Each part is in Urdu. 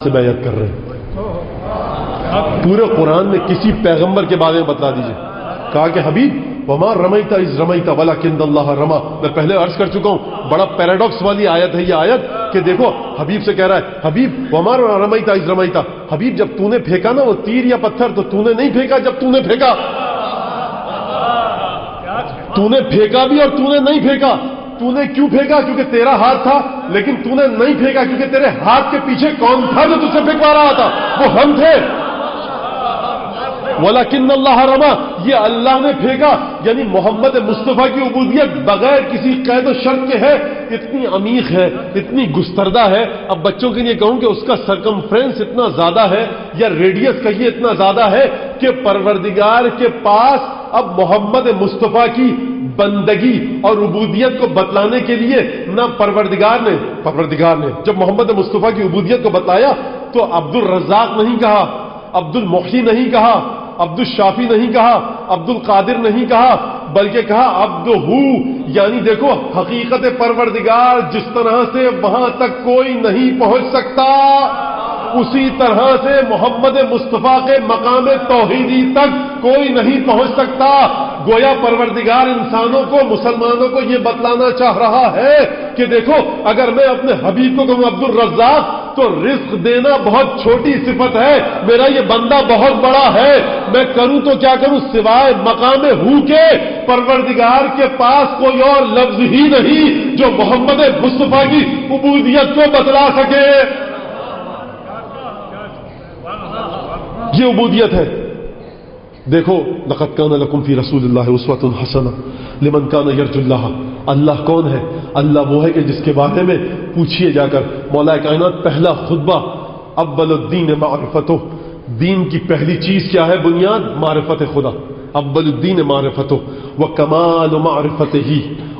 سے بیعت کر رہے ہیں. پورے قرآن میں کسی پیغمبر کے بارے میں بتلا دیجئے. کہا کہ حبیب وما رمیت اذ رمیت ولکن اللہ رما. میں پہلے عرض کر چکا ہوں بڑا پیراڈاکس والی آیت ہے یہ آیت کہ دیکھو حبیب سے کہہ رہا ہے حبیب وما رمیت اذ رمیت. حبیب جب تو نے پھینکا نا وہ تیر یا پتھر تو تو نے نہیں پھینکا جب تو نے پھینکا. تو نے پھینکا بھی اور تو نے نہیں پھینکا. تو نے کیوں پھینکا؟ کیونکہ تیرا ہاتھ تھا. لیکن تو نے نہیں پھینکا کیونکہ تیرے ہاتھ کے پیچھے کون تھا جو تجھے پھینکوا رہا تھا؟ وہ ہم تھے. وَلَكِنَّ اللَّهَ رَمَا. یہ اللہ نے پھینکا. یعنی محمد مصطفیٰ کی عبودیت بغیر کسی قید و شرط کے ہے. اتنی عمیق ہے, اتنی گستردہ ہے. اب بچوں کے لیے کہوں کہ اس کا سرکمفرنس اتنا زیادہ ہے یا ریڈیس کہیے اتنا زیادہ ہے کہ پروردگار کے پاس اب محمد مصطفیٰ کی بندگی اور عبودیت کو بتلانے کے لیے نہ پروردگار نے جب محمد مصطفیٰ کی عبودیت کو بتلایا تو عبد الرزاق نہیں کہا, عبد المحی نہیں کہا, عبد الشافی نہیں کہا, عبد القادر نہیں کہا, بلکہ کہا عبد ہو. یعنی دیکھو حقیقت پروردگار جس طرح سے وہاں تک کوئی نہیں پہنچ سکتا اسی طرح سے محمد مصطفیٰ کے مقام توحیدی تک کوئی نہیں پہنچ سکتا. گویا پروردگار انسانوں کو, مسلمانوں کو یہ بتلانا چاہ رہا ہے کہ دیکھو اگر میں اپنے حبیب کو کہوں عبد الرزاق تو رزق دینا بہت چھوٹی صفت ہے. میرا یہ بندہ بہت بڑا ہے. میں کروں تو کیا کروں سوائے مقام ہو کے پروردگار کے پاس کوئی اور لفظ ہی نہیں جو محمد مصطفیٰ کی عبودیت کو بتلا سکے. یہ عبودیت ہے. دیکھو لقد کان لکم فی رسول اللہ اسوۃ حسنہ لمن کان یرجو اللہ. اللہ کون ہے؟ اللہ وہ ہے کہ جس کے بارے میں پوچھیے جا کر. مولا کائنات پہلا خطبہ اول الدین معرفتہ. دین کی پہلی چیز کیا ہے؟ بنیاد معرفت خدا. اول الدین معرفتہ وکمال معرفتہ.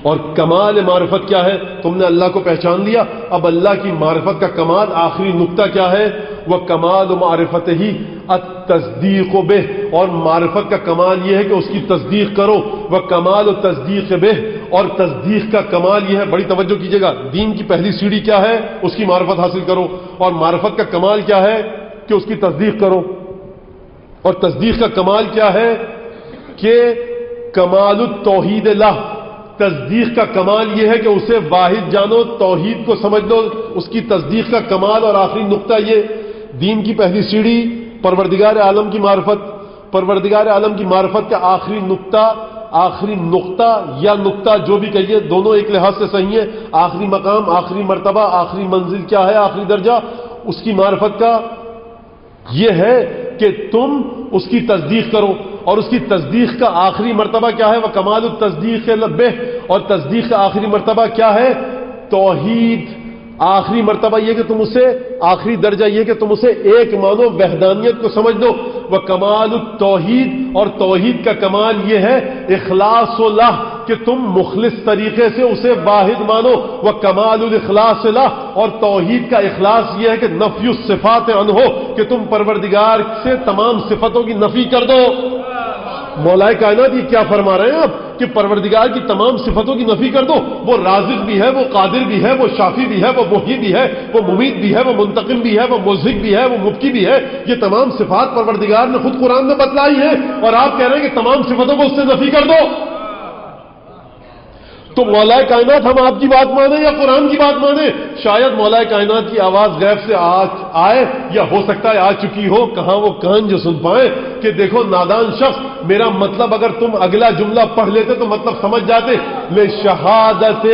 اور کمال معرفت کیا ہے؟ تم نے اللہ کو پہچان لیا. اب اللہ کی معرفت کا کمال آخری نقطہ کیا ہے؟ وہ کمال معرفت ہی التصدیق بہ. اور معرفت کا کمال یہ ہے کہ اس کی تصدیق کرو. وہ کمال و تصدیق بہ. اور تصدیق کا کمال یہ ہے, بڑی توجہ کیجیے گا, دین کی پہلی سیڑھی کیا ہے؟ اس کی معرفت حاصل کرو. اور معرفت کا کمال کیا ہے؟ کہ اس کی تصدیق کرو. اور تصدیق کا کمال کیا ہے؟ کہ کمال التوحید اللہ. تصدیق کا کمال یہ ہے کہ اسے واحد جانو, توحید کو سمجھ لو. اس کی تصدیق کا کمال اور آخری نقطہ یہ دین کی پہلی سیڑھی پروردگار عالم کی معرفت. پروردگار عالم کی معرفت کا آخری نقطہ یا نقطہ جو بھی کہیے, دونوں ایک لحاظ سے صحیح ہے. آخری مقام, آخری مرتبہ, آخری منزل کیا ہے؟ آخری درجہ اس کی معرفت کا یہ ہے کہ تم اس کی تصدیق کرو. اور اس کی تصدیق کا آخری مرتبہ کیا ہے؟ وہ کمال التصدیق لبہ. اور تصدیق کا آخری مرتبہ کیا ہے؟ توحید. آخری مرتبہ یہ کہ تم اسے, آخری درجہ یہ کہ تم اسے ایک مانو, وحدانیت کو سمجھ دو. وہ کمال التوحید. اور توحید کا کمال یہ ہے اخلاص اللہ, کہ تم مخلص طریقے سے اسے واحد مانو. وہ کمال الاخلاص اللہ. اور توحید کا اخلاص یہ ہے کہ نفی الصفات عنہ, کہ تم پروردگار سے تمام صفتوں کی نفی کر دو. مولا کائنات یہ کیا فرما رہے ہیں آپ کہ پروردگار کی تمام صفتوں کی نفی کر دو. وہ رازق بھی ہے, وہ قادر بھی ہے, وہ شافی بھی ہے, وہ محیی بھی ہے, وہ ممیت بھی ہے, وہ منتقم بھی ہے, وہ مزہق بھی ہے, وہ مبقی بھی ہے. یہ تمام صفات پروردگار نے خود قرآن میں بتلائی ہیں اور آپ کہہ رہے ہیں کہ تمام صفتوں کو اس سے نفی کر دو. تو مولا کائنات ہم آپ کی بات مانیں یا قرآن کی بات مانیں؟ شاید مولا کائنات کی آواز غیب سے آئے یا ہو سکتا ہے آ چکی ہو. کہاں وہ کان جو سن پائیں کہ دیکھو نادان شخص, میرا مطلب اگر تم اگلا جملہ پڑھ لیتے تو مطلب سمجھ جاتے. لے شہادت,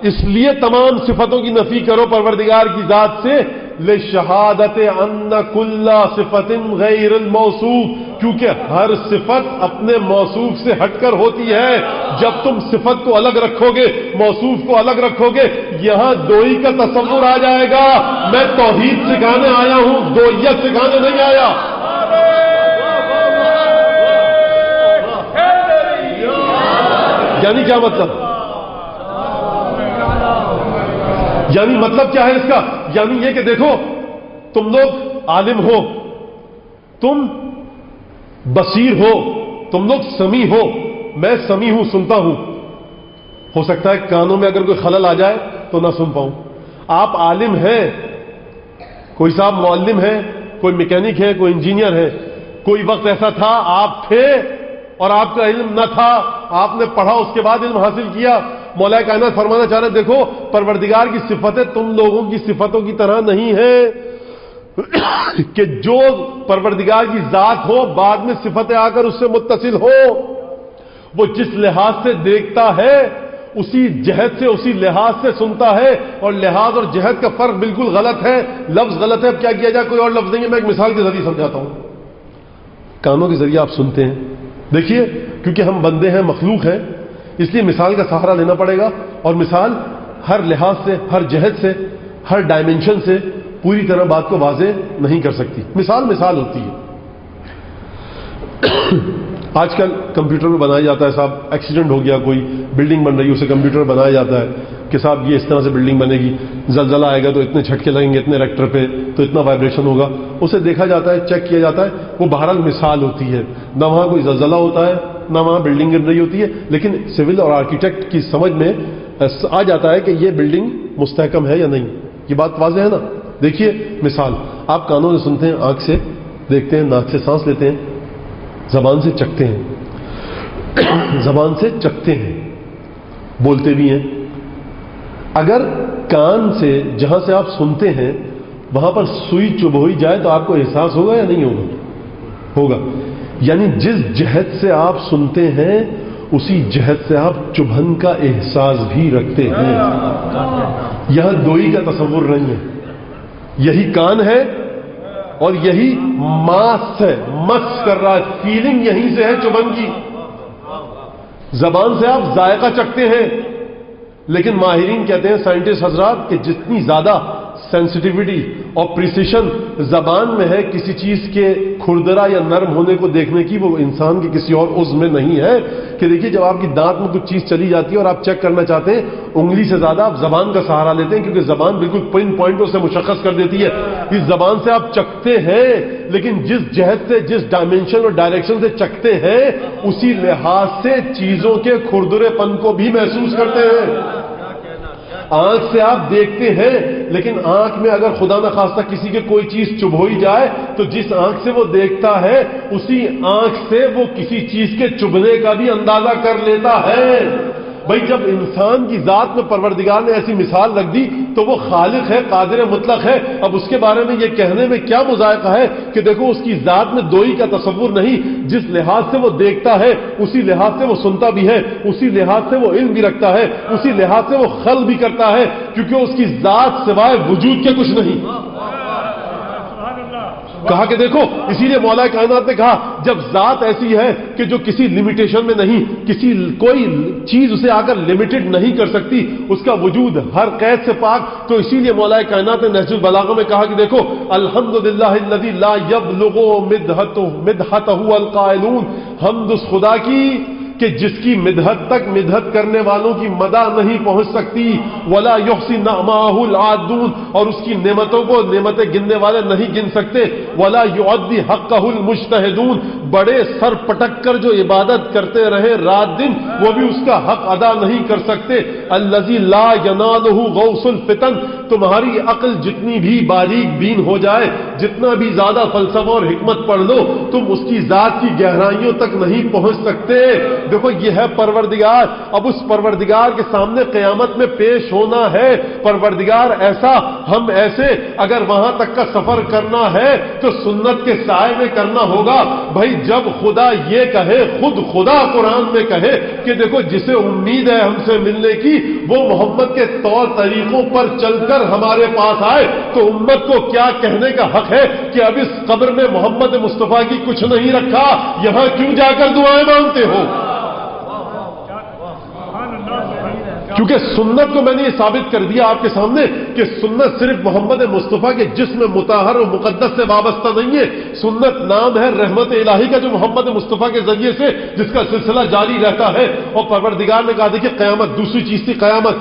اس لیے تمام صفتوں کی نفی کرو پروردگار کی ذات سے. لے شہادت ان کل صفت غیر الموصوف, کیونکہ ہر صفت اپنے موصوف سے ہٹ کر ہوتی ہے. جب تم صفت کو الگ رکھو گے, موصوف کو الگ رکھو گے, یہاں دوئی کا تصور آ جائے گا. میں توحید سکھانے آیا ہوں, دوئیت سکھانے نہیں آیا. یعنی کیا مطلب؟ یعنی مطلب کیا ہے اس کا؟ یعنی یہ کہ دیکھو تم لوگ عالم ہو, تم بصیر ہو, تم لوگ سمیع ہو. میں سمیع ہوں, سنتا ہوں. ہو سکتا ہے کانوں میں اگر کوئی خلل آ جائے تو نہ سن پاؤں. آپ عالم ہیں, کوئی صاحب معلم ہے، کوئی میکینک ہے، کوئی انجینئر ہے، کوئی وقت ایسا تھا آپ تھے اور آپ کا علم نہ تھا، آپ نے پڑھا اس کے بعد علم حاصل کیا. مولا کائنات فرمانا چاہ رہے ہیں دیکھو پروردگار کی صفتیں تم لوگوں کی صفتوں کی طرح نہیں ہیں کہ جو پروردگار کی ذات ہو بعد میں صفتیں آ کر اس سے متصل ہو. وہ جس لحاظ سے دیکھتا ہے اسی جہت سے اسی لحاظ سے سنتا ہے، اور لحاظ اور جہت کا فرق بالکل غلط ہے، لفظ غلط ہے. اب کیا کیا جائے، کوئی اور لفظ نہیں ہے، میں ایک مثال کے ذریعے سمجھاتا ہوں. کانوں کے ذریعے آپ سنتے ہیں، دیکھیے کیونکہ ہم بندے ہیں، مخلوق ہیں، اس لیے مثال کا سہارا لینا پڑے گا، اور مثال ہر لحاظ سے، ہر جہت سے، ہر ڈائمنشن سے پوری طرح بات کو واضح نہیں کر سکتی. مثال ہوتی ہے. آج کل کمپیوٹر میں بنایا جاتا ہے صاحب، ایکسیڈنٹ ہو گیا، کوئی بلڈنگ بن رہی ہے، اسے کمپیوٹر بنایا جاتا ہے کہ صاحب یہ اس طرح سے بلڈنگ بنے گی، زلزلہ آئے گا تو اتنے جھٹکے لگیں گے اتنے ریکٹر پہ، تو اتنا وائبریشن ہوگا. اسے دیکھا جاتا ہے، چیک کیا جاتا ہے، وہ بہرحال مثال ہوتی ہے، نہ وہاں کوئی زلزلہ ہوتا ہے نہ وہاں بلڈنگ بن رہی ہوتی ہے، لیکن سول اور آرکیٹیکٹ کی سمجھ میں آ جاتا ہے کہ یہ بلڈنگ مستحکم ہے یا نہیں. یہ بات واضح ہے نا. دیکھیے مثال، آپ کانوں سے سنتے ہیں، آنکھ سے دیکھتے ہیں، ناک سے سانس لیتے ہیں، زبان سے چکھتے ہیں، زبان سے چکھتے ہیں، بولتے بھی ہیں. اگر کان سے جہاں سے آپ سنتے ہیں وہاں پر سوئی چبھوئی جائے تو آپ کو احساس ہوگا یا نہیں ہوگا؟ ہوگا. یعنی جس جہت سے آپ سنتے ہیں اسی جہت سے آپ چبھن کا احساس بھی رکھتے ہیں. یہاں دوئی کا تصور نہیں ہے، یہی کان ہے اور یہی ماس ہے، مس کر رہا ہے، فیلنگ یہیں سے ہے چبھن کی. زبان سے آپ ذائقہ چکھتے ہیں، لیکن ماہرین کہتے ہیں، سائنٹسٹ حضرات، کہ جتنی زیادہ سینسٹیوٹی اور پریسیشن زبان میں ہے کسی چیز کے کھردرا یا نرم ہونے کو دیکھنے کی، وہ انسان کے کسی اور عضو میں نہیں ہے. کہ دیکھیے جب آپ کی دانت میں کچھ چیز چلی جاتی ہے اور آپ چیک کرنا چاہتے ہیں، انگلی سے زیادہ آپ زبان کا سہارا لیتے ہیں، کیونکہ زبان بالکل پن پوائنٹوں سے مشخص کر دیتی ہے. اس زبان سے آپ چکھتے ہیں، لیکن جس جہت سے، جس ڈائمنشن اور ڈائریکشن سے چکھتے ہیں اسی لحاظ سے چیزوں کے کھردرے پن کو بھی محسوس کرتے ہیں. آنکھ سے آپ دیکھتے ہیں، لیکن آنکھ میں اگر خدا نخواستہ کسی کے کوئی چیز چبھوئی جائے تو جس آنکھ سے وہ دیکھتا ہے اسی آنکھ سے وہ کسی چیز کے چبھنے کا بھی اندازہ کر لیتا ہے. بھائی جب انسان کی ذات میں پروردگار نے ایسی مثال رکھ دی تو وہ خالق ہے، قادر مطلق ہے. اب اس کے بارے میں یہ کہنے میں کیا مذائقہ ہے کہ دیکھو اس کی ذات میں دوئی کا تصور نہیں. جس لحاظ سے وہ دیکھتا ہے اسی لحاظ سے وہ سنتا بھی ہے، اسی لحاظ سے وہ علم بھی رکھتا ہے، اسی لحاظ سے وہ خلق بھی کرتا ہے، کیونکہ اس کی ذات سوائے وجود کے کچھ نہیں. کہا کہ دیکھو، اسی لیے مولا کائنات نے کہا جب ذات ایسی ہے کہ جو کسی لمیٹیشن میں نہیں، کوئی چیز اسے آ کر لمیٹڈ نہیں کر سکتی، اس کا وجود ہر قید سے پاک، تو اسی لیے مولا کائنات نے نہج البلاغہ میں کہا کہ دیکھو الحمدللہ الذی لا یبلغ مدحتہ القائلون، حمد اس خدا کی کہ جس کی مدحت تک مدحت کرنے والوں کی مدح نہیں پہنچ سکتی. ولا یحصی نعماہ العادون، اور اس کی نعمتوں کو نعمتیں گننے والے نہیں گن سکتے. ولا یعدی حقہ المجتہدون، بڑے سر پٹک کر جو عبادت کرتے رہے رات دن وہ بھی اس کا حق ادا نہیں کر سکتے. الذی لا ینالہ غوث الفتن، تمہاری عقل جتنی بھی باریک بین ہو جائے، جتنا بھی زیادہ فلسفہ اور حکمت پڑھ لو، تم اس کی ذات کی گہرائیوں تک نہیں پہنچ سکتے. دیکھو یہ ہے پروردگار. اب اس پروردگار کے سامنے قیامت میں پیش ہونا ہے. پروردگار ایسا، ہم ایسے. اگر وہاں تک کا سفر کرنا ہے تو سنت کے سائے میں کرنا ہوگا. بھائی جب خدا یہ کہے، خود خدا قرآن میں کہے کہ دیکھو جسے امید ہے ہم سے ملنے کی وہ محمد کے طور طریقوں پر چل کر ہمارے پاس آئے، تو امت کو کیا کہنے کا حق ہے کہ اب اس قبر میں محمد مصطفیٰ کی کچھ نہیں رکھا، یہاں کیوں جا کر دعائیں مانگتے ہو؟ کیونکہ سنت کو میں نے یہ ثابت کر دیا آپ کے سامنے کہ سنت صرف محمد مصطفیٰ کے جسم مطہر و مقدس سے وابستہ نہیں ہے. سنت نام ہے رحمت الہی کا جو محمد مصطفیٰ کے ذریعے سے جس کا سلسلہ جاری رہتا ہے. اور پروردگار نے کہا دیکھیے قیامت دوسری چیز تھی قیامت.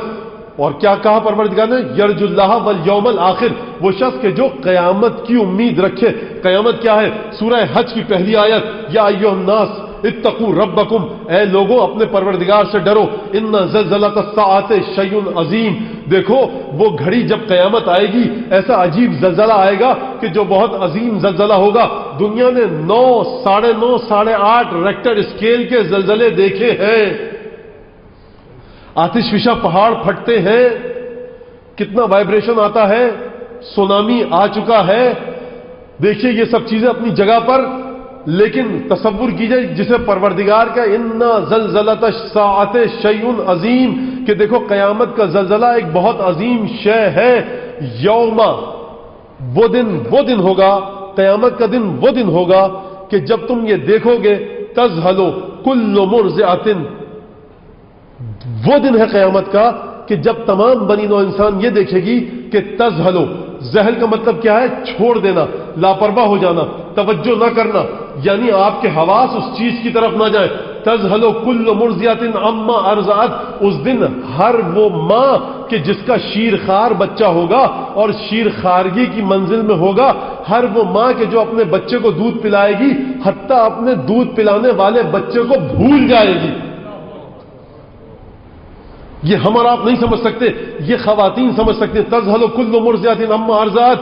اور کیا کہا پروردگار نے؟ یرج اللہ والیوم الآخر، وہ شخص کہ جو قیامت کی امید رکھے. قیامت کیا ہے؟ سورہ حج کی پہلی آیت، یا ایھا الناس اتقوا ربکم، اے لوگوں اپنے پروردگار سے ڈرو، ان زلزلۃ الساعۃ شیء عظیم، دیکھو وہ گھڑی جب قیامت آئے گی ایسا عجیب زلزلہ آئے گا کہ جو بہت عظیم زلزلہ ہوگا۔ دنیا نے 9، 9.5، 8.5 ریکٹر اسکیل کے زلزلے دیکھے ہیں، آتش فشاں پہاڑ پھٹتے ہیں، کتنا وائبریشن آتا ہے، سونامی آ چکا ہے، دیکھیے یہ سب چیزیں اپنی جگہ پر، لیکن تصور کیجئے جسے پروردگار کا انا زلزلۃ الساعۃ شیء عظیم، کہ دیکھو قیامت کا زلزلہ ایک بہت عظیم شے ہے۔ یوم، وہ دن ہوگا، قیامت کا دن وہ دن ہوگا کہ جب تم یہ دیکھو گے، تذہل کل مرضعۃ، وہ دن ہے قیامت کا کہ جب تمام بنی نوع انسان یہ دیکھے گی کہ تذہل، ذہل کا مطلب کیا ہے؟ چھوڑ دینا، لاپرواہ ہو جانا، توجہ نہ کرنا، یعنی آپ کے حواس اس چیز کی طرف نہ جائیں۔ تذہل کل مرضعۃ عما ارضعت، اس دن ہر وہ ماں کہ جس کا شیر خار بچہ ہوگا اور شیر خارگی کی منزل میں ہوگا، ہر وہ ماں کہ جو اپنے بچے کو دودھ پلائے گی حتیٰ اپنے دودھ پلانے والے بچے کو بھول جائے گی۔ یہ ہم اور آپ نہیں سمجھ سکتے، یہ خواتین سمجھ سکتے ہیں۔ تذہل کل مرضعۃ عما ارضعت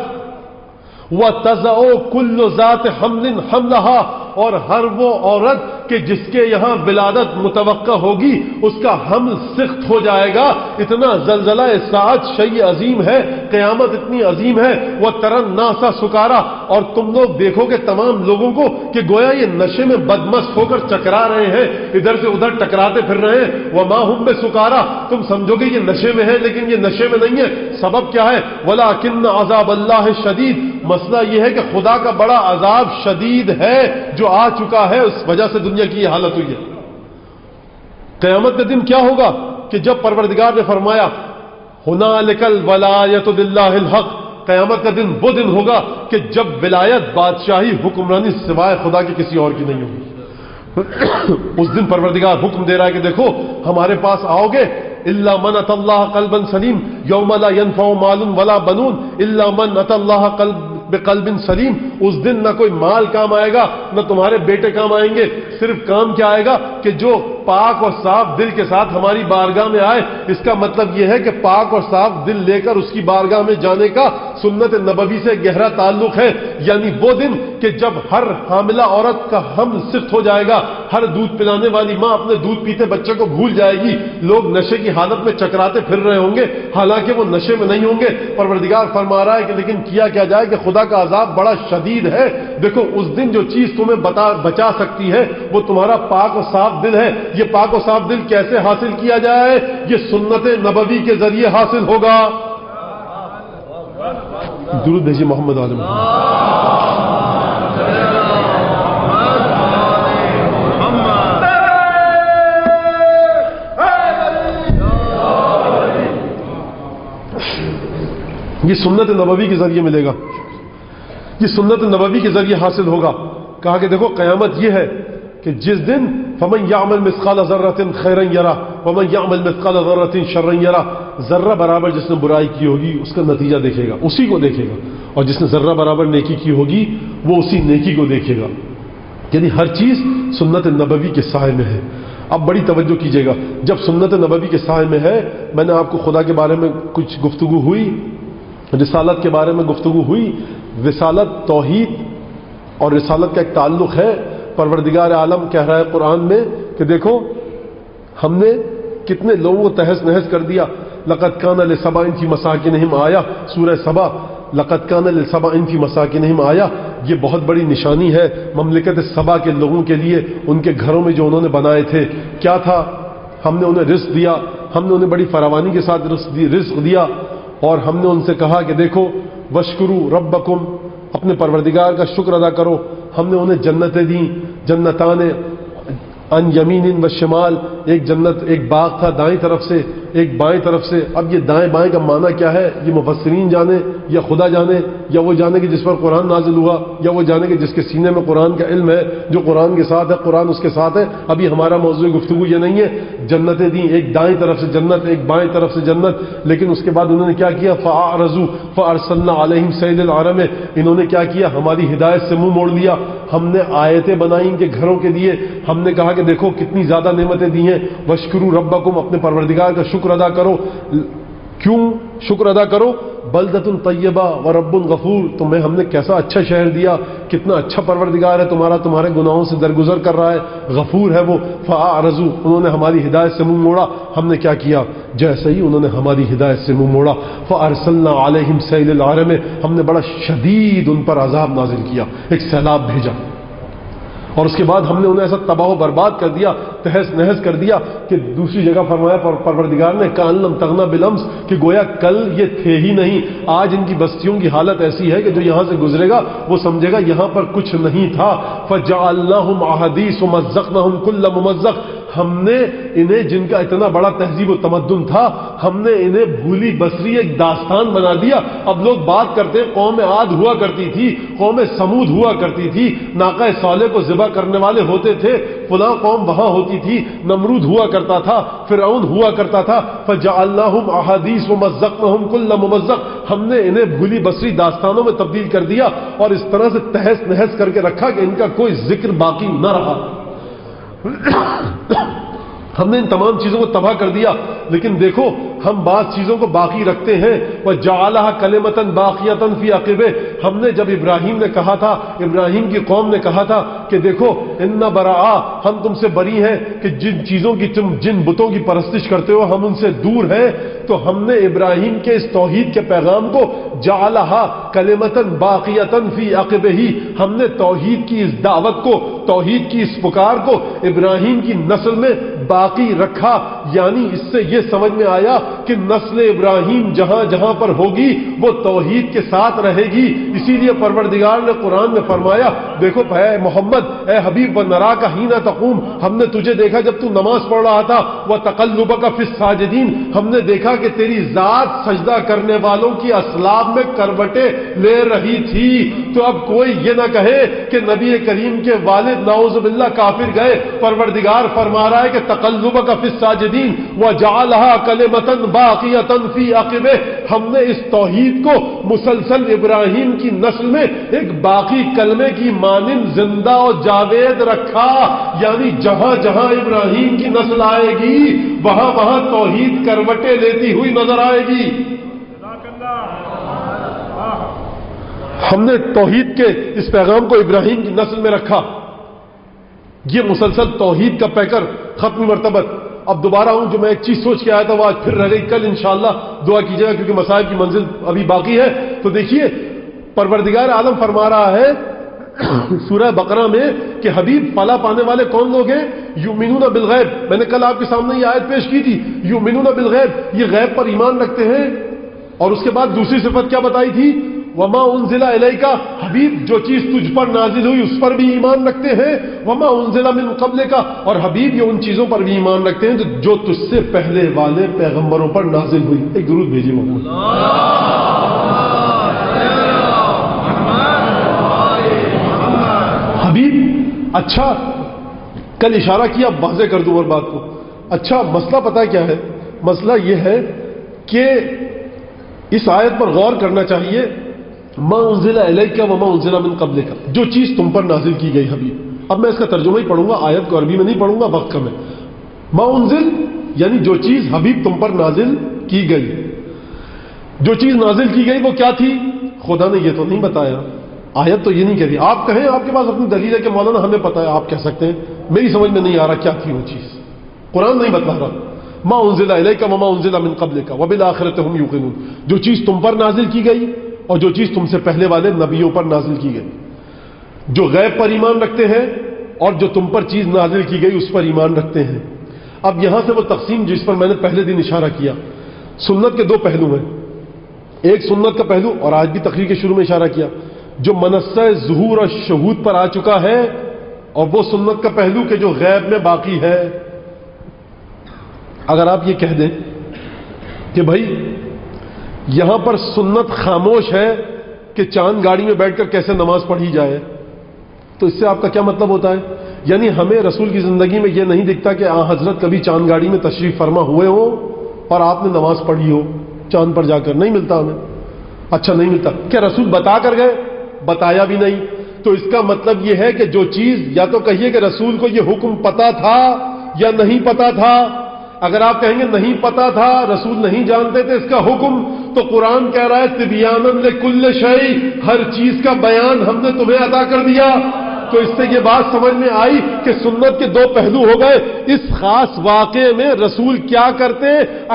وتضع کل ذات حمل حملها، اور ہر وہ عورت کہ جس کے یہاں ولادت متوقع ہوگی اس کا حمل سخت ہو جائے گا۔ اتنا زلزلہ ساعت شیء عظیم ہے، قیامت اتنی عظیم ہے۔ وتری الناس سکارا، اور تم لوگ دیکھو گے تمام لوگوں کو کہ گویا یہ نشے میں بدمست ہو کر چکرا رہے ہیں، ادھر سے ادھر ٹکراتے پھر رہے ہیں۔ وما هم بسکارا، تم سمجھو گے یہ نشے میں ہے لیکن یہ نشے میں نہیں ہے۔ سبب کیا ہے؟ ولکن عذاب اللہ شدید، مسئلہ یہ ہے کہ خدا کا بڑا عذاب شدید ہے جو آ چکا ہے، اس وجہ سے دنیا کی یہ حالت ہوئی ہے۔ قیامت کا دن کیا ہوگا کہ جب پروردگار نے فرمایا ہنالک الولایۃ للہ الحق، قیامت کا دن وہ دن ہوگا کہ جب ولایت، بادشاہی، حکمرانی سوائے خدا کے کسی اور کی نہیں ہوگی۔ اس دن پروردگار حکم دے رہا ہے کہ دیکھو ہمارے پاس آؤ گے، الا من اتى الله قلبا سلیم، یوم لا ينفع مال ولا بنون الا من اتى الله بقلب سلیم، اس دن نہ کوئی مال کام آئے گا نہ تمہارے بیٹے کام آئیں گے، صرف کام کیا آئے گا کہ جو پاک اور صاف دل کے ساتھ ہماری بارگاہ میں آئے۔ اس کا مطلب یہ ہے کہ پاک اور صاف دل لے کر اس کی بارگاہ میں جانے کا سنت نبوی سے گہرا تعلق ہے، یعنی وہ دن کہ جب ہر حاملہ عورت کا حمل سخت ہو جائے گا، ہر دودھ پلانے والی ماں اپنے دودھ پیتے بچے کو بھول جائے گی، لوگ نشے کی حالت میں چکراتے پھر رہے ہوں گے حالانکہ وہ نشے میں نہیں ہوں گے۔ پروردگار فرما رہا ہے کہ لیکن کیا جائے کہ خدا کا عذاب بڑا شدید ہے۔ دیکھو اس دن جو چیز تمہیں بچا سکتی ہے وہ تمہارا پاک و صاف دل ہے۔ یہ پاک و صاف دل کیسے حاصل کیا جائے؟ یہ سنت نبوی کے ذریعے حاصل ہوگا۔ درود بھیجیے محمد عالم۔ یہ سنت نبوی کے ذریعے ملے گا، یہ سنت نبوی کے ذریعے حاصل ہوگا۔ کہا کہ دیکھو قیامت یہ ہے کہ جس دن فمن یعمل مثقال ذرۃ خیرا یرہ ومن یعمل مثقال ذرۃ شرا یرہ، ذرہ برابر جس نے برائی کی ہوگی اس کا نتیجہ دیکھے گا، اسی کو دیکھے گا، اور جس نے ذرہ برابر نیکی کی ہوگی وہ اسی نیکی کو دیکھے گا۔ یعنی ہر چیز سنت نبوی کے سائے میں ہے۔ اب بڑی توجہ کیجئے گا، جب سنت نبوی کے سائے میں ہے، میں نے آپ کو خدا کے بارے میں کچھ گفتگو ہوئی، رسالت کے بارے میں گفتگو ہوئی۔ رسالت توحید اور رسالت کا ایک تعلق ہے۔ پروردگار عالم کہہ رہا ہے قرآن میں کہ دیکھو ہم نے کتنے لوگوں کو تہس نہس کر دیا۔ لقد کان لسبأ فی مساکنہم آیہ، سورہ سبا، لقد کان لسبأ فی مساکنہم آیہ، یہ بہت بڑی نشانی ہے مملکت سبا کے لوگوں کے لیے، ان کے گھروں میں جو انہوں نے بنائے تھے۔ کیا تھا؟ ہم نے انہیں رزق دیا، ہم نے انہیں بڑی فراوانی کے ساتھ رزق دیا، اور ہم نے ان سے کہا کہ دیکھو وشکروا ربکم، اپنے پروردگار کا شکر ادا کرو۔ ہم نے انہیں جنتیں دیں، جنتان ان یمین و شمال، ایک جنت، ایک باغ تھا دائیں طرف سے ایک بائیں طرف سے. اب یہ دائیں بائیں کا معنی کیا ہے یہ مفسرین جانے یا خدا جانے، یا وہ جانے کہ جس پر قرآن نازل ہوا، یا وہ جانے کہ جس کے سینے میں قرآن کا علم ہے، جو قرآن کے ساتھ ہے، قرآن اس کے ساتھ ہے. ابھی ہمارا موضوع گفتگو یہ نہیں ہے. جنتیں دیں، ایک دائیں طرف سے جنت، ایک بائیں طرف سے جنت. لیکن اس کے بعد انہوں نے کیا کیا؟ فَأَعْرَضُوا فَأَرْسَلْنَا عَلَيْهِمْ سَيْلَ الْعَرَمِ. انہوں نے کیا کیا؟ ہماری ہدایت سے منہ موڑ لیا. ہم نے آیتیں بنائیں ان کے گھروں کے لیے. ہم نے کہا کہ دیکھو کتنی زیادہ نعمتیں دی ہیں. وَاشْكُرُوا رَبَّكُمْ، اپنے پروردگار کا شکر ادا کرو. کیوں شکر ادا کرو؟ بلدۃ طیبہ ورب غفور، تمہیں ہم نے کیسا اچھا شہر دیا، کتنا اچھا پروردگار ہے تمہارا، تمہارے گناہوں سے درگزر کر رہا ہے، غفور ہے وہ. فاعرضوا، انہوں نے ہماری ہدایت سے منہ موڑا. ہم نے کیا کیا؟ جیسے ہی انہوں نے ہماری ہدایت سے منہ موڑا، فارسلنا علیہم سیل العرم، ہم نے بڑا شدید ان پر عذاب نازل کیا، ایک سیلاب بھیجا. اور اس کے بعد ہم نے انہیں ایسا تباہ و برباد کر دیا، تہس نہس کر دیا کہ دوسری جگہ فرمایا پروردگار نے کان لم تغنا بالامس، کہ گویا کل یہ تھے ہی نہیں. آج ان کی بستیوں کی حالت ایسی ہے کہ جو یہاں سے گزرے گا وہ سمجھے گا یہاں پر کچھ نہیں تھا. فجعلناہم احادیث ومزقناہم کل ممزق، ہم نے انہیں جن کا اتنا بڑا تہذیب و تمدن تھا ہم نے انہیں بھولی بسری ایک داستان بنا دیا. اب لوگ بات کرتے ہیں قوم عاد ہوا کرتی تھی، قوم سمود ہوا کرتی تھی، ناقہ صالح کو ذبح کرنے والے ہوتے تھے، فلاں قوم وہاں ہوتی تھی، نمرود ہوا کرتا تھا، فرعون ہوا کرتا تھا. فجعلناہم احادیث ومزقناہم کل ممزق، ہم نے انہیں بھولی بسری داستانوں میں تبدیل کر دیا اور اس طرح سے تہس نہس کر کے رکھا کہ ان کا کوئی ذکر باقی نہ رہا. ہم نے ان تمام چیزوں کو تباہ کر دیا. لیکن دیکھو ہم بعض چیزوں کو باقی رکھتے ہیں. وَجَعَلَهَا كَلِمَةً بَاقِيَةً فِي عَقِبِهِ، ہم نے جب ابراہیم نے کہا تھا، ابراہیم کی قوم نے کہا تھا کہ دیکھو اِنَّ بَرَآ، ہم تم سے بری ہیں کہ جن چیزوں کی تم جن بتوں کی پرستش کرتے ہو ہم ان سے دور ہیں. تو ہم نے ابراہیم کے اس توحید کے پیغام کو جعلها کلمۃ باقیۃ فی عقبہ، ہم نے توحید کی اس دعوت کو، توحید کی اس پکار کو ابراہیم کی نسل میں باقی رکھا. یعنی اس سے یہ سمجھ میں آیا کہ نسل ابراہیم جہاں جہاں پر ہوگی وہ توحید کے ساتھ رہے گی. اسی لیے پروردگار نے قرآن میں فرمایا دیکھو اے محمد، اے حبیب، وَنَرَاكَ حِينَ تَقُومُ، ہم نے تجھے دیکھا جب تو نماز پڑھ رہا تھا، وَتَقَلُّبَكَ فِي السَّاجِدِينَ، ہم نے دیکھا کہ تیری ذات سجدہ کرنے والوں کی اصلاب میں کروٹیں لے رہی تھی. تو اب کوئی یہ نہ کہے کہ نبی کریم کے والد نعوذ باللہ کافر گئے. پروردگار فرما رہا ہے کہ تقلبک فی الساجدین وجعلها کلمۃ باقیۃ فی عقبہ، ہم نے اس توحید کو مسلسل ابراہیم کی نسل میں ایک باقی کلمے کی مانند زندہ و جاوید رکھا. یعنی جہاں جہاں ابراہیم کی نسل آئے گی وہاں وہاں توحید کروٹیں لیتی ہوئی نظر آئے گی. ہم نے توحید کے اس پیغام کو ابراہیم کی نسل میں رکھا. یہ مسلسل توحید کا پیکر ختم مرتبت. اب دوبارہ ہوں، جو میں ایک چیز سوچ کے آیا تھا وہ آج پھر رہ گئی. کل انشاءاللہ دعا کیجیے گا کیونکہ مصائب کی منزل ابھی باقی ہے. تو دیکھیے پروردگار عالم فرما رہا ہے سورہ بقرہ میں کہ حبیب فلاح پانے والے کون لوگ ہیں؟ یؤمنون بالغیب. میں نے کل آپ کے سامنے یہ آیت پیش کی تھی، یؤمنون بالغیب، یہ غیب پر ایمان رکھتے ہیں. اور اس کے بعد دوسری صفت کیا بتائی تھی؟ وما انزل الیک، حبیب جو چیز تجھ پر نازل ہوئی اس پر بھی ایمان رکھتے ہیں. وما انزل من قبلک، اور حبیب یہ ان چیزوں پر بھی ایمان رکھتے ہیں جو تجھ سے پہلے والے پیغمبروں پر نازل ہوئی. ایک درود بھیجیے محمد. حبیب اچھا کل اشارہ کیا، واضح کر دوں اور بات کو. اچھا مسئلہ پتہ کیا ہے؟ مسئلہ یہ ہے کہ اس آیت پر غور کرنا چاہیے. ما انزل الیک وما انزل من قبلک، جو چیز تم پر نازل کی گئی حبیب. اب میں اس کا ترجمہ ہی پڑھوں گا، آیت کو عربی میں نہیں پڑھوں گا، وقت کم ہے. ما انزل یعنی جو چیز حبیب تم پر نازل کی گئی. جو چیز نازل کی گئی وہ کیا تھی؟ خدا نے یہ تو نہیں بتایا، آیت تو یہ نہیں کہتی. آپ کہیں آپ کے پاس اپنی دلیل ہے کہ مولانا ہمیں پتا ہے، آپ کہہ سکتے ہیں میری سمجھ میں نہیں آ رہا کیا تھی وہ چیز، قرآن نہیں بتا رہا. ما انزل الیک وما انزل من قبلک وبالآخرۃ هم یوقنون، جو چیز تم پر نازل کی گئی اور جو چیز تم سے پہلے والے نبیوں پر نازل کی گئی. جو غیب پر ایمان رکھتے ہیں اور جو تم پر چیز نازل کی گئی اس پر ایمان رکھتے ہیں. اب یہاں سے وہ تقسیم جس پر میں نے پہلے دن اشارہ کیا. سنت کے دو پہلو ہیں، ایک سنت کا پہلو اور آج بھی تقریر کے شروع میں اشارہ کیا جو منصہ ظہور اور شہود پر آ چکا ہے، اور وہ سنت کا پہلو کہ جو غیب میں باقی ہے. اگر آپ یہ کہہ دیں کہ بھائی یہاں پر سنت خاموش ہے کہ چاند گاڑی میں بیٹھ کر کیسے نماز پڑھی جائے، تو اس سے آپ کا کیا مطلب ہوتا ہے؟ یعنی ہمیں رسول کی زندگی میں یہ نہیں دکھتا کہ حضرت کبھی چاند گاڑی میں تشریف فرما ہوئے ہوں اور آپ نے نماز پڑھی ہو چاند پر جا کر؟ نہیں ملتا ہمیں. اچھا نہیں ملتا. کیا رسول بتا کر گئے؟ بتایا بھی نہیں. تو اس کا مطلب یہ ہے کہ جو چیز، یا تو کہیے کہ رسول کو یہ حکم پتا تھا یا نہیں پتا تھا. اگر آپ کہیں گے نہیں پتا تھا، رسول نہیں جانتے تھے اس کا حکم، تو قرآن کہہ رہا ہے تبیانا لکل شیء، ہر چیز کا بیان ہم نے تمہیں عطا کر دیا. تو اس سے یہ بات سمجھ میں آئی کہ سنت کے دو پہلو ہو گئے. اس خاص واقعے میں رسول کیا کرتے؟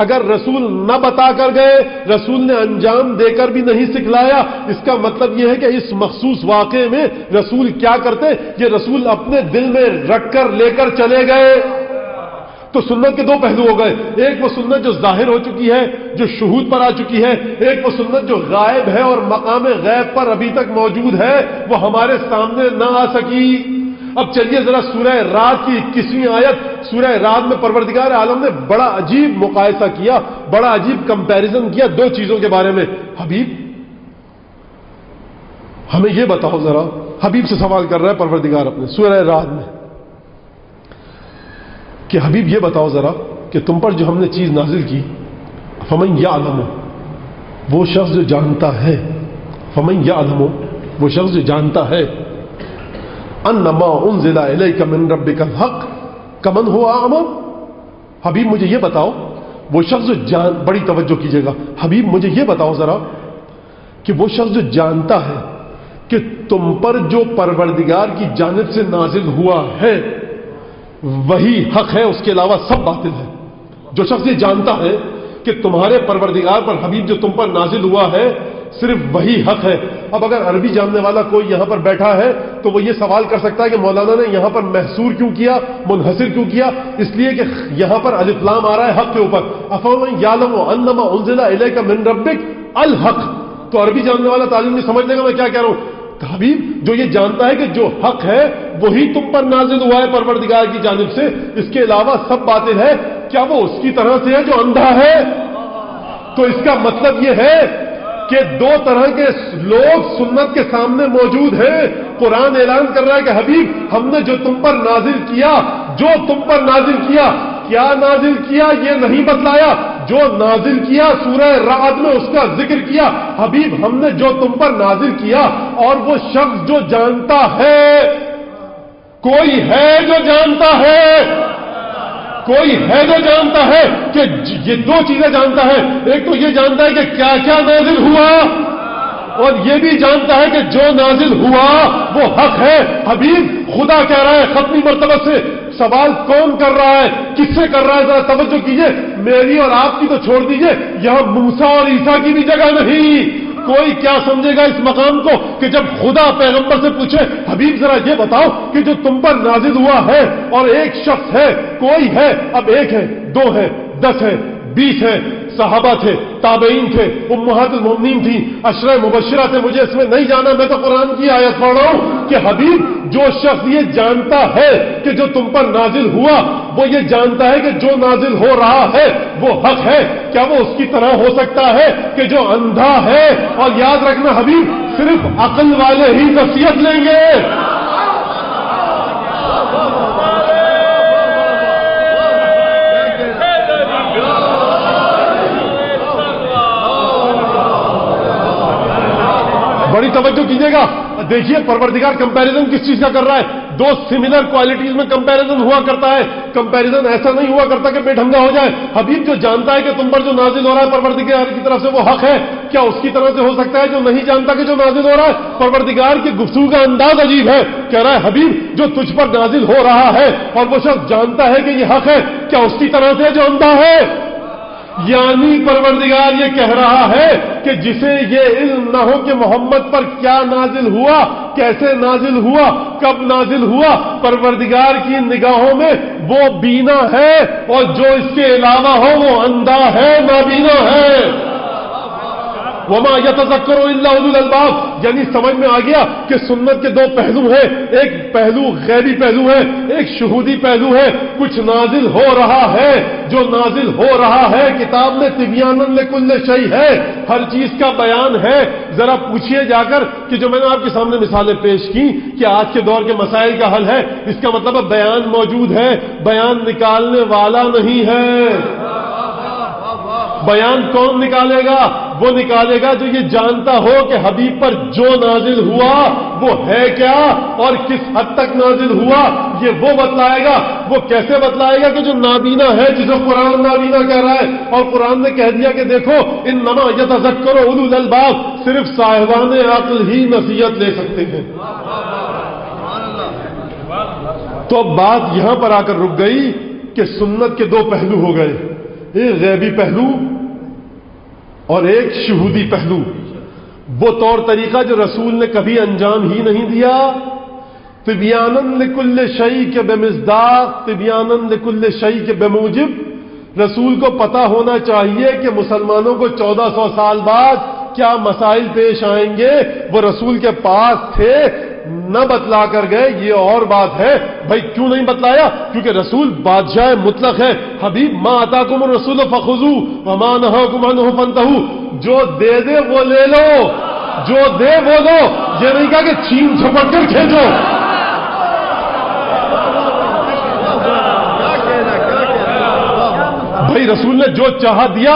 اگر رسول نہ بتا کر گئے، رسول نے انجام دے کر بھی نہیں سکھلایا، اس کا مطلب یہ ہے کہ اس مخصوص واقعے میں رسول کیا کرتے؟ یہ رسول اپنے دل میں رکھ کر لے کر چلے گئے. تو سنت کے دو پہلو ہو گئے. ایک وہ سنت جو ظاہر ہو چکی ہے، جو شہود پر آ چکی ہے. ایک وہ سنت جو غائب ہے اور مقام غیب پر ابھی تک موجود ہے، وہ ہمارے سامنے نہ آ سکی. اب چلیے ذرا سورہ رعد کی 21ویں آیت، سورہ رعد میں پروردگار عالم نے بڑا عجیب مقایسہ کیا، بڑا عجیب کمپیریزن کیا دو چیزوں کے بارے میں. حبیب ہمیں یہ بتاؤ ذرا، حبیب سے سوال کر رہا ہے پروردگار اپنے سورہ رعد میں کہ حبیب یہ بتاؤ ذرا کہ تم پر جو ہم نے چیز نازل کی، فمن یعلم، وہ شخص جو جانتا ہے، فمن یعلم، وہ شخص جو جانتا ہے، انما انزل الیک من ربک الحق کمن هو اعمی. حبیب مجھے یہ بتاؤ، وہ شخص جو بڑی توجہ کیجیے گا، حبیب مجھے یہ بتاؤ ذرا کہ وہ شخص جو جانتا ہے کہ تم پر جو پروردگار کی جانب سے نازل ہوا ہے وہی حق ہے، اس کے علاوہ سب باطل ہے. جو شخص یہ جانتا ہے کہ تمہارے پروردگار پر، حبیب جو تم پر نازل ہوا ہے، صرف وہی حق ہے. اب اگر عربی جاننے والا کوئی یہاں پر بیٹھا ہے تو وہ یہ سوال کر سکتا ہے کہ مولانا نے یہاں پر محصور کیوں کیا، منحصر کیوں کیا؟ اس لیے کہ یہاں پر الف لام آ رہا ہے حق کے اوپر. افمن یعلم انما انزل الیک من ربک الحق. تو عربی جاننے والا تعلیم نہیں سمجھ لے گا میں کیا کہہ رہا ہوں. حبیب جو یہ جانتا ہے کہ جو حق ہے وہی تم پر نازل ہوا ہے پروردگار کی جانب سے، اس کے علاوہ سب باطل ہے، کیا وہ اس کی طرح سے ہے جو اندھا ہے؟ تو اس کا مطلب یہ ہے کہ دو طرح کے لوگ سنت کے سامنے موجود ہیں. قرآن اعلان کر رہا ہے کہ حبیب ہم نے جو تم پر نازل کیا، جو تم پر نازل کیا، کیا نازل کیا یہ نہیں بتلایا. جو نازل کیا سورہ رعد میں اس کا ذکر کیا. حبیب ہم نے جو تم پر نازل کیا، اور وہ شخص جو جانتا ہے، کوئی ہے جو جانتا ہے، کوئی ہے جو جانتا ہے کہ یہ دو چیزیں جانتا ہے. ایک تو یہ جانتا ہے کہ کیا کیا نازل ہوا، اور یہ بھی جانتا ہے کہ جو نازل ہوا وہ حق ہے. حبیب خدا کہہ رہا ہے ختمی مرتبہ سے، سوال کون کر رہا ہے، کس سے کر رہا ہے؟ ذرا توجہ کیجئے، میری اور آپ کی تو چھوڑ دیجئے، یہاں موسیٰ اور عیسیٰ کی بھی جگہ نہیں. کوئی کیا سمجھے گا اس مقام کو کہ جب خدا پیغمبر سے پوچھے حبیب ذرا یہ بتاؤ کہ جو تم پر نازل ہوا ہے، اور ایک شخص ہے، کوئی ہے، اب ایک ہے، دو ہے، 10 ہے، 20 ہے، صحابہ تھے، تابعین تھے، امہات المؤمنین تھیں، عشرہ مبشرہ تھے، مجھے اس میں نہیں جانا، میں تو قرآن کی آیت پڑھ رہا ہوں کہ حبیب جو شخص یہ جانتا ہے کہ جو تم پر نازل ہوا، وہ یہ جانتا ہے کہ جو نازل ہو رہا ہے وہ حق ہے، کیا وہ اس کی طرح ہو سکتا ہے کہ جو اندھا ہے؟ اور یاد رکھنا حبیب صرف عقل والے ہی نصیحت لیں گے. بڑی توجہ کیجیے گا. دیکھیے پروردگار کمپیریزن کس چیز کا کر رہا ہے. دو سملر کوالٹیز میں کمپیریزن ہوا کرتا ہے. کمپیریزن ایسا نہیں ہوا کرتا کہ بے ڈھنگا ہو جائے. حبیب جو جانتا ہے کہ تم پر جو نازل ہو رہا ہے پروردگار کی طرف سے وہ حق ہے، کیا اس کی طرح سے ہو سکتا ہے جو نہیں جانتا کہ جو نازل ہو رہا ہے؟ پروردگار کی گفتگو کا انداز عجیب ہے. کہہ رہا ہے حبیب جو تجھ پر نازل ہو رہا ہے اور وہ شخص جانتا ہے کہ یہ حق ہے، کیا اس کی طرح سے جو اندھا ہے؟ یعنی پروردگار یہ کہہ رہا ہے کہ جسے یہ علم نہ ہو کہ محمد پر کیا نازل ہوا، کیسے نازل ہوا، کب نازل ہوا، پروردگار کی نگاہوں میں وہ بینا ہے، اور جو اس کے علاوہ ہو وہ اندھا ہے، نابینا ہے. وما یتذکر الا اولو الالباب، یعنی سمجھ میں آ گیا کہ سنت کے دو پہلو ہیں، ایک پہلو غیبی پہلو ہے، ایک شہودی پہلو ہے۔ کچھ نازل ہو رہا ہے، جو نازل ہو رہا ہے کتاب میں تبیانا لکل شیء ہے، ہر چیز کا بیان ہے۔ ذرا پوچھئے جا کر کہ جو میں نے آپ کے سامنے مثالیں پیش کی کہ آج کے دور کے مسائل کا حل ہے، اس کا مطلب ہے بیان موجود ہے، بیان نکالنے والا نہیں ہے۔ بیان کون نکالے گا؟ وہ نکالے گا جو یہ جانتا ہو کہ حبیب پر جو نازل ہوا وہ ہے کیا اور کس حد تک نازل ہوا، یہ وہ بتلائے گا۔ وہ کیسے بتلائے گا؟ کہ جو نابینا ہے، جسے قرآن نابینا کہہ رہا ہے، اور قرآن نے کہہ دیا کہ دیکھو انما یتذکر اولو الالباب، صرف صاحبان عقل ہی نصیحت لے سکتے ہیں۔ تو اب بات یہاں پر آ کر رک گئی کہ سنت کے دو پہلو ہو گئے، ایک غیبی پہلو اور ایک شہودی پہلو۔ وہ طور طریقہ جو رسول نے کبھی انجام ہی نہیں دیا، تبیانا لکل شیء کے بمصداق، تبیانا لکل شیء کے بموجب۔ رسول کو پتا ہونا چاہیے کہ مسلمانوں کو 1400 سال بعد کیا مسائل پیش آئیں گے، وہ رسول کے پاس تھے، نہ بتلا کر گئے، یہ اور بات ہے۔ بھائی کیوں نہیں بتلایا؟ کیونکہ رسول بادشاہ مطلق ہے۔ حبیب ما آتاکم الرسول فخذوہ وما نہاکم عنہ فانتہوا، جو دے دے وہ لے لو، جو دے وہ لو، یہ نہیں کہا کہ چھین جھپٹ کر کھینچو۔ بھائی رسول نے جو چاہا دیا،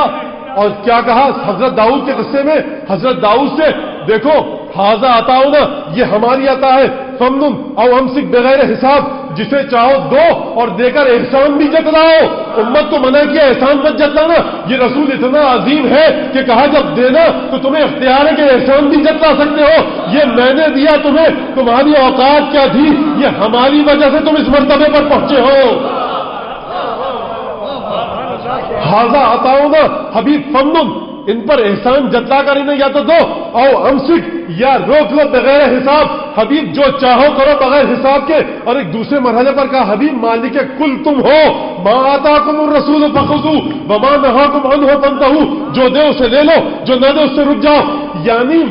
اور کیا کہا حضرت داؤد کے قصے میں؟ حضرت داؤد سے دیکھو ھذا عطاؤنا، یہ ہماری عطا ہے، فمنن او امسک بغیر حساب، جسے چاہو دو اور دے کر احسان بھی جتلاؤ۔ امت کو منع کیا احسان مت جتلانا، یہ رسول اتنا عظیم ہے کہ کہا جب دینا تو تمہیں اختیار ہے کہ احسان بھی جتلا سکتے ہو، یہ میں نے دیا تمہیں، تمہاری اوقات کیا تھی، یہ ہماری وجہ سے تم اس مرتبے پر پہنچے ہو۔ ھذا عطاؤنا، حبیب فمنن، ان پر احسان جتلا کر انہیں یا تو دو، او امسک، یا روک لو بغیر حساب، حبیب جو چاہو کرو بغیر حساب کے۔ اور ایک دوسرے مرحلے پر کہا حبیب مالک کل تم ہو، ما آتاکم الرسول فخذوہ وما نہاکم عنہ فانتہوا، جو دے اسے لے لو، جو نہ دے اس سے رک جاؤ۔ یعنی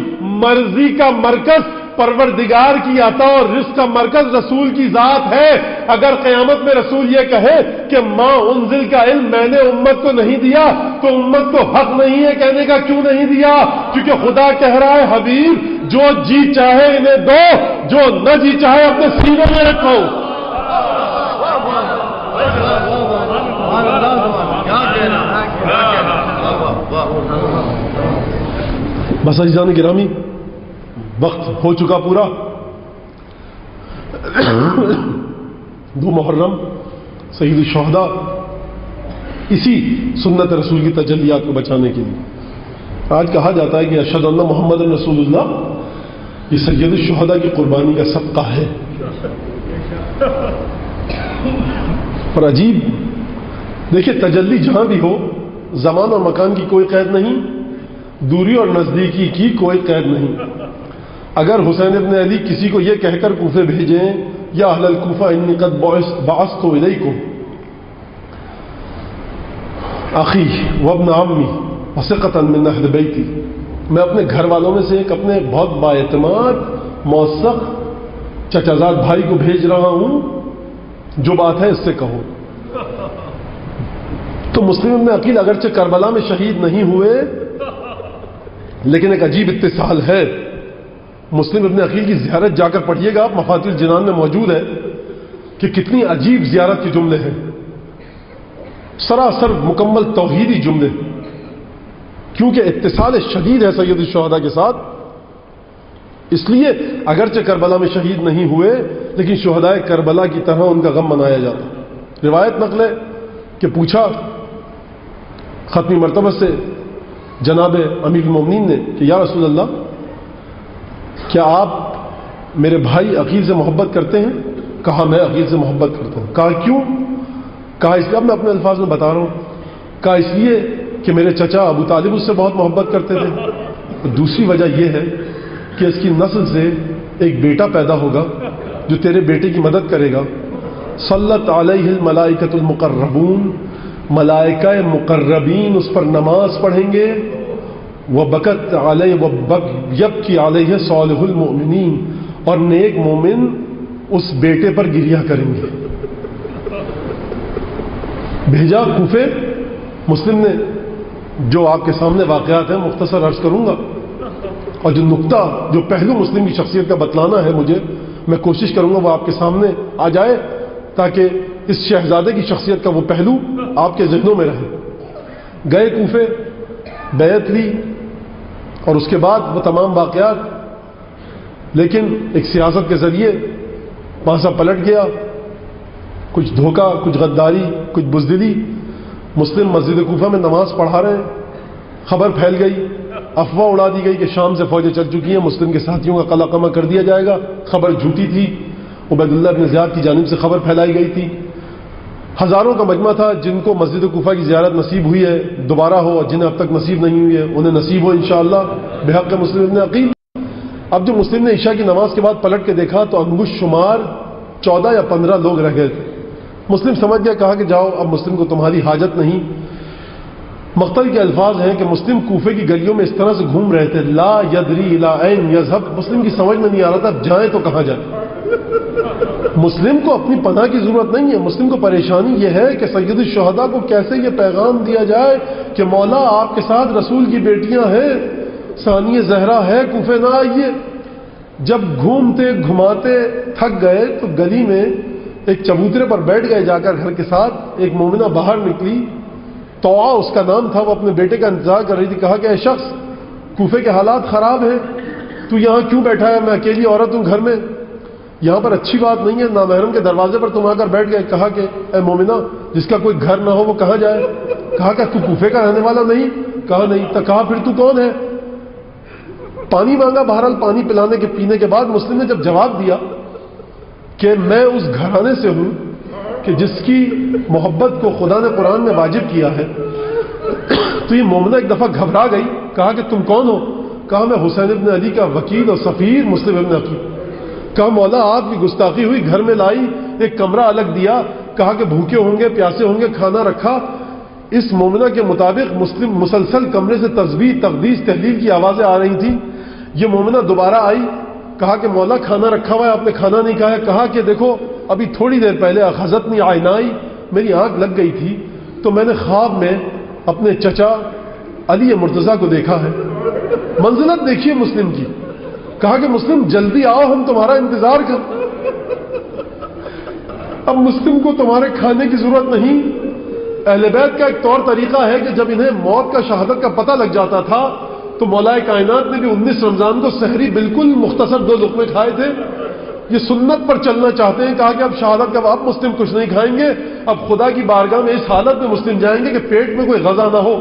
مرضی کا مرکز پروردگار کی عطا اور رزق کا مرکز رسول کی ذات ہے۔ اگر قیامت میں رسول یہ کہے کہ ما انزل کا علم میں نے امت کو نہیں دیا، تو امت کو حق نہیں ہے کہنے کا کیوں نہیں دیا؟ کیونکہ خدا کہہ رہا ہے حبیب جو جی چاہے انہیں دو، جو نہ جی چاہے اپنے سینے میں رکھو۔ بس عزیزان گرامی، وقت ہو چکا پورا۔ 2 محرم سید الشہداء، اسی سنت رسول کی تجلیات کو بچانے کے لیے آج کہا جاتا ہے کہ اشہد ان محمد رسول اللہ، یہ سید الشہداء کی قربانی کا صدقہ ہے۔ پر عجیب دیکھیں، تجلی جہاں بھی ہو، زمان اور مکان کی کوئی قید نہیں، دوری اور نزدیکی کی کوئی قید نہیں۔ اگر حسین ابن علی کسی کو یہ کہہ کر کوفے بھیجیں یا اہل الکوفہ انی قد بعثت الیکم اخی وابن عمی وثقۃ من اہل بیتی، میں اپنے گھر والوں میں سے ایک اپنے بہت بااعتماد موثق چچازاد بھائی کو بھیج رہا ہوں، جو بات ہے اس سے کہو۔ تو مسلم ابن عقیل اگرچہ کربلا میں شہید نہیں ہوئے، لیکن ایک عجیب اتصال ہے۔ مسلم ابن عقیل کی زیارت جا کر پڑھیے گا، آپ مفاتیح الجنان میں موجود ہے کہ کتنی عجیب زیارت کے جملے ہیں، سراسر مکمل توحیدی جملے، کیونکہ اتصال شدید ہے سید الشہداء کے ساتھ۔ اس لیے اگرچہ کربلا میں شہید نہیں ہوئے، لیکن شہداء کربلا کی طرح ان کا غم منایا جاتا۔ روایت نقل ہے کہ پوچھا ختمی مرتبہ سے جناب امیر المومنین نے کہ یا رسول اللہ، کیا آپ میرے بھائی عقیل سے محبت کرتے ہیں؟ کہا میں عقیل سے محبت کرتا ہوں۔ کہا کیوں؟ کہا اس لیے، اب میں اپنے الفاظ میں بتا رہا ہوں، کہا اس لیے کہ میرے چچا ابو طالب اس سے بہت محبت کرتے تھے، دوسری وجہ یہ ہے کہ اس کی نسل سے ایک بیٹا پیدا ہوگا جو تیرے بیٹے کی مدد کرے گا۔ صلت علیہ الملائکۃ المقربون، ملائکہ مقربین اس پر نماز پڑھیں گے، وبکت علیہ یبکی علیہ صالح المؤمنین، اور نیک مومن اس بیٹے پر گریا کریں گے. بھیجا کوفے. مسلم نے جو آپ کے سامنے واقعات ہیں مختصر عرض کروں گا، اور جو نقطہ جو پہلو مسلم کی شخصیت کا بتلانا ہے مجھے، میں کوشش کروں گا وہ آپ کے سامنے آ جائے تاکہ اس شہزادے کی شخصیت کا وہ پہلو آپ کے ذہنوں میں رہے. گئے کوفے، بیعت لی، اور اس کے بعد وہ تمام واقعات، لیکن ایک سیاست کے ذریعے وہاں سے پلٹ گیا. کچھ دھوکہ، کچھ غداری، کچھ بزدلی. مسلم مسجد کوفہ میں نماز پڑھا رہے ہیں، خبر پھیل گئی، افواہ اڑا دی گئی کہ شام سے فوجیں چل چکی ہیں، مسلم کے ساتھیوں کا قلع قمع کر دیا جائے گا. خبر جھوٹی تھی، عبید اللہ بن زیاد کی جانب سے خبر پھیلائی گئی تھی. ہزاروں کا مجمع تھا جن کو مسجد کوفہ کی زیارت نصیب ہوئی ہے دوبارہ ہو، اور جنہیں اب تک نصیب نہیں ہوئی ہے انہیں نصیب ہو انشاءاللہ بحق مسلم ابن عقیل. اب جو مسلم نے عشاء کی نماز کے بعد پلٹ کے دیکھا تو انگشت شمار 14 یا 15 لوگ رہ گئے تھے. مسلم سمجھ گیا، کہا کہ جاؤ، اب مسلم کو تمہاری حاجت نہیں. مقتل کے الفاظ ہیں کہ مسلم کوفے کی گلیوں میں اس طرح سے گھوم رہے تھے، لا یدری الی این یذهب. مسلم کی سمجھ میں نہیں آ رہا تھا اب جائیں تو کہاں جائیں. مسلم کو اپنی پناہ کی ضرورت نہیں ہے، مسلم کو پریشانی یہ ہے کہ سید الشہداء کو کیسے یہ پیغام دیا جائے کہ مولا آپ کے ساتھ رسول کی بیٹیاں ہیں، ثانیہ زہرا ہے، کوفے نہ آئیے. جب گھومتے گھماتے تھک گئے تو گلی میں ایک چبوترے پر بیٹھ گئے جا کر گھر کے ساتھ. ایک مومنہ باہر نکلی، طوعا اس کا نام تھا، وہ اپنے بیٹے کا انتظار کر رہی تھی. کہا کہ اے شخص، کوفے کے حالات خراب ہیں، تو یہاں کیوں بیٹھا ہے؟ میں اکیلی عورت ہوں گھر میں، یہاں پر اچھی بات نہیں ہے، نامحرم کے دروازے پر تم آ کر بیٹھ گئے. کہا کہ اے مومنہ، جس کا کوئی گھر نہ ہو وہ کہاں جائے؟ کہا کہ تو کوفے کا رہنے والا نہیں؟ کہا نہیں. تو کہا پھر تو کون ہے؟ پانی مانگا. بہرحال پانی پلانے کے پینے کے بعد مسلم نے جب جواب دیا کہ میں اس گھرانے سے ہوں کہ جس کی محبت کو خدا نے قرآن میں واجب کیا ہے، تو یہ مومنہ ایک دفعہ گھبرا گئی. کہا کہ تم کون ہو؟ کہا میں حسین ابن علی کا وکیل اور سفیر مسلم ابن عقیل. کہا مولا آپ کی گستاخی ہوئی، گھر میں لائی، ایک کمرہ الگ دیا، کہا کہ بھوکے ہوں گے، پیاسے ہوں گے، کھانا رکھا. اس مومنہ کے مطابق مسلم مسلسل کمرے سے تسبیح، تقدیس، تحلیل کی آوازیں آ رہی تھیں. یہ مومنہ دوبارہ آئی، کہا کہ مولا کھانا رکھا ہوا ہے، آپ نے کھانا نہیں کھایا. کہا کہ دیکھو ابھی تھوڑی دیر پہلے اخذتنی عینائی، میری آنکھ لگ گئی تھی تو میں نے خواب میں اپنے چچا علی مرتضیٰ کو دیکھا ہے. منزلت دیکھیے مسلم کی. کہا کہ مسلم جلدی آؤ، ہم تمہارا انتظار کر. اب مسلم کو تمہارے کھانے کی ضرورت نہیں. اہل بیت کا ایک طور طریقہ ہے کہ جب انہیں موت کا، شہادت کا پتہ لگ جاتا تھا تو مولا کائنات نے بھی 19 رمضان کو سحری بالکل مختصر 2 لقمے کھائے تھے. یہ سنت پر چلنا چاہتے ہیں. کہا کہ اب شہادت کا اب مسلم کچھ نہیں کھائیں گے، اب خدا کی بارگاہ میں اس حالت میں مسلم جائیں گے کہ پیٹ میں کوئی غذا نہ ہو.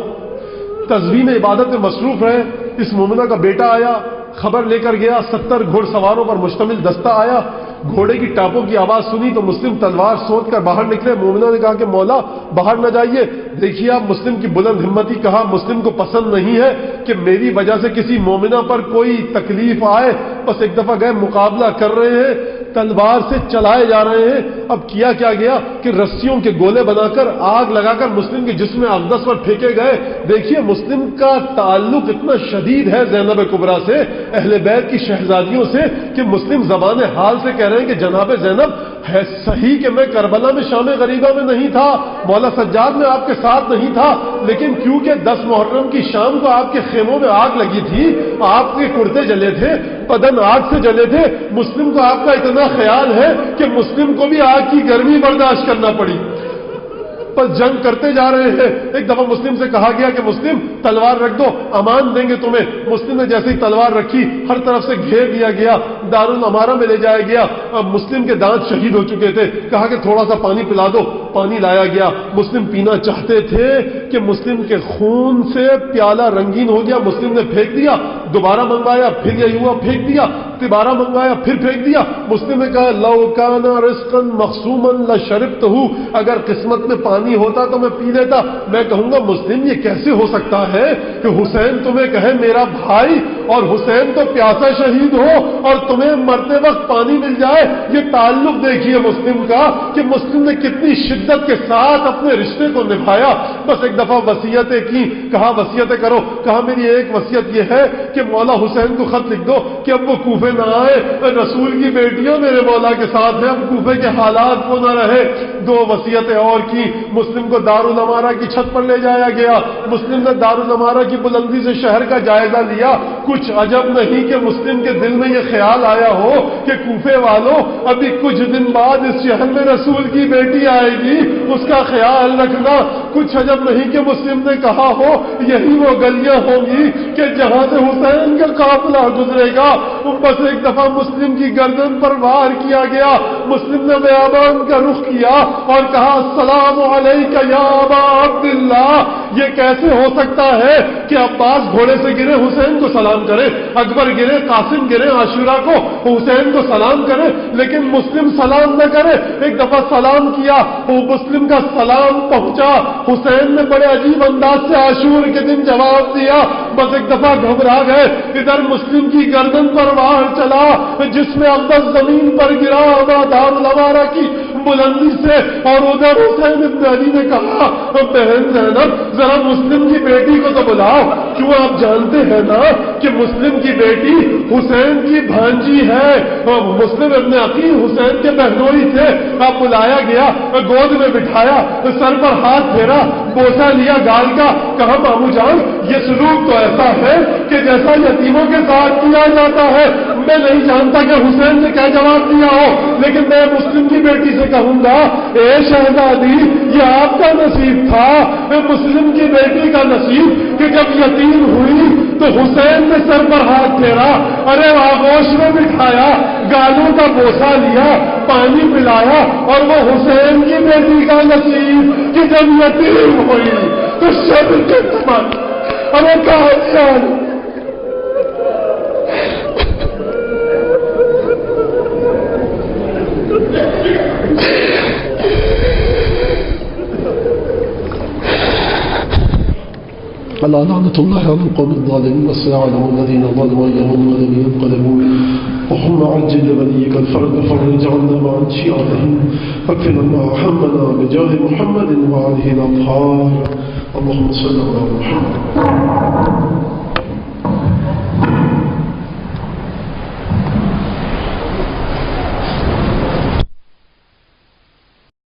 تسبیح میں، عبادت میں مصروف ہے. اس مومنہ کا بیٹا آیا، خبر لے کر گیا. 70 گھوڑ سواروں پر مشتمل دستہ آیا. گھوڑے کی ٹاپوں کی آواز سنی تو مسلم تلوار سوچ کر باہر نکلے. مومنہ نے کہا کہ مولا باہر نہ جائیے. دیکھیے آپ مسلم کی بلند ہمتی. کہا مسلم کو پسند نہیں ہے کہ میری وجہ سے کسی مومنہ پر کوئی تکلیف آئے. بس ایک دفعہ گئے، مقابلہ کر رہے ہیں، تلوار سے چلائے جا رہے ہیں. اب کیا گیا کہ رسیوں کے گولے بنا کر آگ لگا کر مسلم کے جسم اقدس پر پھینکے گئے. دیکھیے مسلم کا تعلق اتنا شدید ہے زینب کبریٰ سے، اہل بیت کی شہزادیوں سے، کہ مسلم زبان حال سے کہہ رہے ہیں کہ جناب زینب ہے صحیح کہ میں کربلا میں شام غریبہ میں نہیں تھا، مولا سجاد میں آپ کے ساتھ نہیں تھا، لیکن کیونکہ 10 محرم کی شام کو آپ کے خیموں میں آگ لگی تھی، آپ کے کرتے جلے تھے، بدن آگ سے جلے تھے. مسلم کو آپ کا اتنا خیال ہے کہ مسلم کو بھی آگ کی گرمی برداشت کرنا پڑی. بس جنگ کرتے جا رہے ہیں. ایک دفعہ مسلم سے کہا گیا کہ مسلم تلوار رکھ دو، امان دیں گے تمہیں. مسلم نے جیسے ہی تلوار رکھی ہر طرف سے گھیر دیا گیا، دارالامارہ میں لے جایا گیا. اب مسلم کے دانت شہید ہو چکے تھے. کہا کہ تھوڑا سا پانی پلا دو. پانی لایا گیا. مسلم پینا چاہتے تھے کہ مسلم کے خون سے پیالہ رنگین ہو گیا. مسلم نے پھینک دیا. دوبارہ منگوایا، پھر یہی ہوا، پھینک دیا. دوبارہ منگوایا، پھر پھینک دیا. مسلم نے کہا لو کان رزقا مقسوما لشربتہ، اگر قسمت میں پانی ہوتا تو میں پی لیتا. میں کہوں گا مسلم یہ کیسے ہو سکتا ہے کہ حسین تمہیں کہے میرا بھائی، اور حسین تو پیاسا شہید ہو اور تم ہمیں مرتے وقت پانی مل جائے. یہ تعلق دیکھیے مسلم کا کہ مسلم نے کتنی شدت کے ساتھ اپنے رشتے کو نبھایا. بس ایک دفعہ وصیتیں کی, کہا وصیتیں کرو, کہا میری ایک وصیت یہ ہے کہ مولا حسین کو خط لکھ دو کہ اب وہ کوفے نہ آئے, رسول کی بیٹیاں میرے مولا کے ساتھ ہیں, اب کوفے کے حالات وہ نہ رہے. 2 وصیتیں اور کی. مسلم کو دارالعمارہ کی چھت پر لے جایا گیا. مسلم نے دارالعمارہ کی بلندی سے شہر کا جائزہ لیا. کچھ عجب نہیں کہ مسلم کے دل میں یہ خیال آیا ہو کہ کوفے والوں ابھی کچھ دن بعد اس شہر میں رسول کی بیٹی آئے گی, اس کا خیال رکھنا. کچھ عجب نہیں کہ مسلم نے کہا ہو یہی وہ گلیاں ہوں گی کہ جہاں سے حسین کا قافلہ گزرے گا. بس ایک دفعہ مسلم کی گردن پر وار کیا گیا. مسلم نے بیابان کا رخ کیا اور کہا السلام علیکہ یا ابا عبداللہ. یہ کیسے ہو سکتا ہے کہ عباس گھوڑے سے گرے حسین کو سلام کرے, اکبر گرے, قاسم گرے, عاشورہ کو حسین کو سلام کرے, لیکن مسلم سلام نہ کرے. ایک دفعہ سلام کیا, وہ مسلم کا سلام پہنچا. حسین نے بڑے عجیب انداز سے عاشور کے دن جواب دیا. بس ایک دفعہ گھبرا گئے. ادھر مسلم کی گردن پر وار چلا, جس میں اقدس زمین پر گرا دارالعمارہ کی بلندی سے, اور ادھر حسین ابن علی نے کہا بہن زینب ذرا مسلم کی بیٹی کو تو بلاؤ. کیوں آپ جانتے ہیں نا کہ مسلم کی بیٹی حسین کی بھانجی ہے. مسلم ابن عقیل حسین کے بہنوئی تھے. آپ بلایا گیا, گود میں بٹھایا, سر پر ہاتھ پھیرا, بوسہ لیا گال کا, کہا مامو جان یہ سلوک تو ایسا ہے کہ جیسا یتیموں کے ساتھ کیا جاتا ہے. میں نہیں جانتا کہ حسین نے کیا جواب دیا ہو, لیکن میں مسلم کی بیٹی سے کہوں گا اے شہزادی یہ آپ کا نصیب تھا, مسلم کی بیٹی کا نصیب کہ جب یتیم ہوئی تو حسین نے سر پر ہاتھ پھیرا, ارے آغوش میں بٹھایا, گالوں کا بوسہ لیا, پانی پلایا, اور وہ حسین کی بیٹی کا نصیب کہ جب یتیم ہوئی تو شب کے سمان. ارے کہاں ألا لعنة الله على القوم الظالمين وسيعلم الذين ظلموا أيهم الذين ينقلبون. اللهم عجل لوليك الفرج فرج عنا وعن شيعتهم واكفنا ما همنا بجاه محمد وآله الأطهار. اللهم صل على محمد.